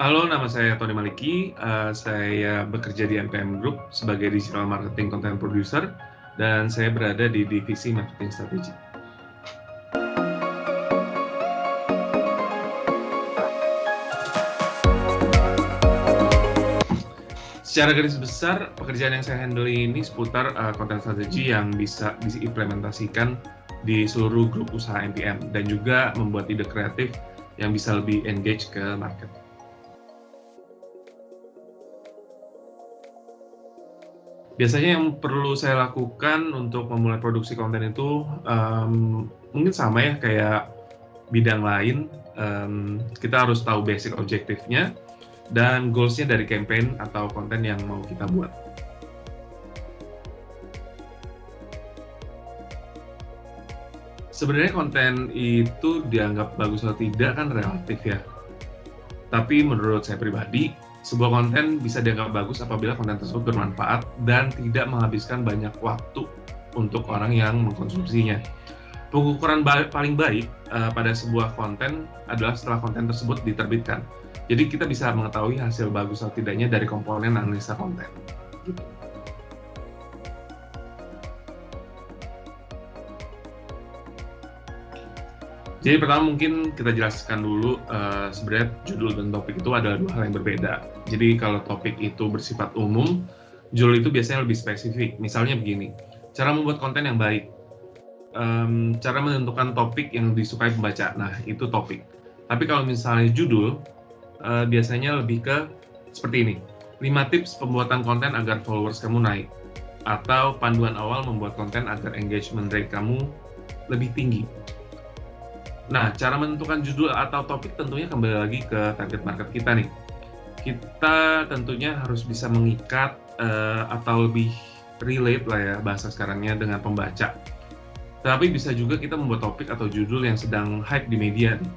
Halo, nama saya Tony Maliki. Saya bekerja di NPM Group sebagai Digital Marketing Content Producer, dan saya berada di divisi Marketing Strategi. Secara garis besar, pekerjaan yang saya handle ini seputar content strategy yang bisa diimplementasikan di seluruh grup usaha NPM, dan juga membuat ide kreatif yang bisa lebih engage ke market. Biasanya yang perlu saya lakukan untuk memulai produksi konten itu mungkin sama ya kayak bidang lain. Kita harus tahu basic objektifnya dan goals-nya dari campaign atau konten yang mau kita buat. Sebenarnya konten itu dianggap bagus atau tidak kan relatif ya. Tapi menurut saya pribadi, sebuah konten bisa dianggap bagus apabila konten tersebut bermanfaat dan tidak menghabiskan banyak waktu untuk orang yang mengkonsumsinya. Pengukuran paling baik pada sebuah konten adalah setelah konten tersebut diterbitkan. Jadi kita bisa mengetahui hasil bagus atau tidaknya dari komponen analisa konten. Gitu. Jadi pertama mungkin kita jelaskan dulu sebenarnya judul dan topik itu adalah dua hal yang berbeda. Jadi kalau topik itu bersifat umum, judul itu biasanya lebih spesifik. Misalnya begini, cara membuat konten yang baik, cara menentukan topik yang disukai pembaca. Nah itu topik. Tapi kalau misalnya judul, biasanya lebih ke seperti ini. 5 tips pembuatan konten agar followers kamu naik. Atau panduan awal membuat konten agar engagement rate kamu lebih tinggi. Nah, cara menentukan judul atau topik tentunya kembali lagi ke target market kita nih. Kita tentunya harus bisa mengikat atau lebih relate lah ya bahasa sekarangnya dengan pembaca. Tapi bisa juga kita membuat topik atau judul yang sedang hype di media nih.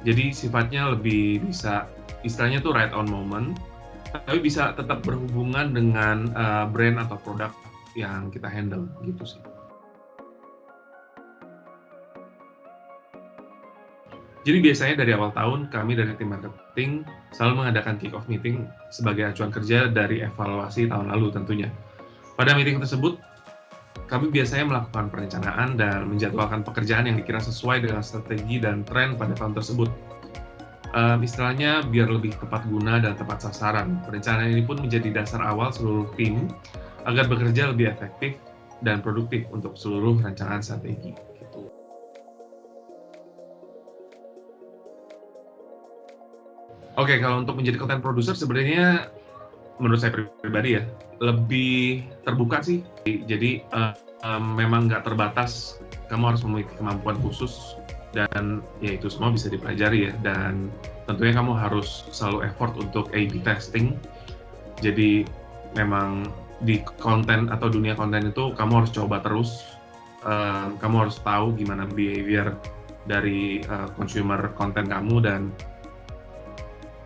Jadi sifatnya lebih bisa, istilahnya tuh right on moment, tapi bisa tetap berhubungan dengan brand atau produk yang kita handle gitu sih. Jadi biasanya dari awal tahun, kami dari tim marketing selalu mengadakan kick-off meeting sebagai acuan kerja dari evaluasi tahun lalu tentunya. Pada meeting tersebut, kami biasanya melakukan perencanaan dan menjadwalkan pekerjaan yang dikira sesuai dengan strategi dan tren pada tahun tersebut. Istilahnya biar lebih tepat guna dan tepat sasaran. Perencanaan ini pun menjadi dasar awal seluruh tim agar bekerja lebih efektif dan produktif untuk seluruh rancangan strategi. Oke, kalau untuk menjadi content producer sebenarnya menurut saya pribadi ya lebih terbuka sih. Jadi memang nggak terbatas, kamu harus memiliki kemampuan khusus dan ya itu semua bisa dipelajari ya. Dan tentunya kamu harus selalu effort untuk A/B testing. Jadi memang di konten atau dunia konten itu kamu harus coba terus. Kamu harus tahu gimana behavior dari consumer konten kamu dan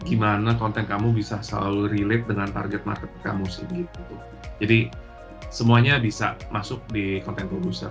gimana konten kamu bisa selalu relate dengan target market kamu sih gitu. Jadi semuanya bisa masuk di content producer.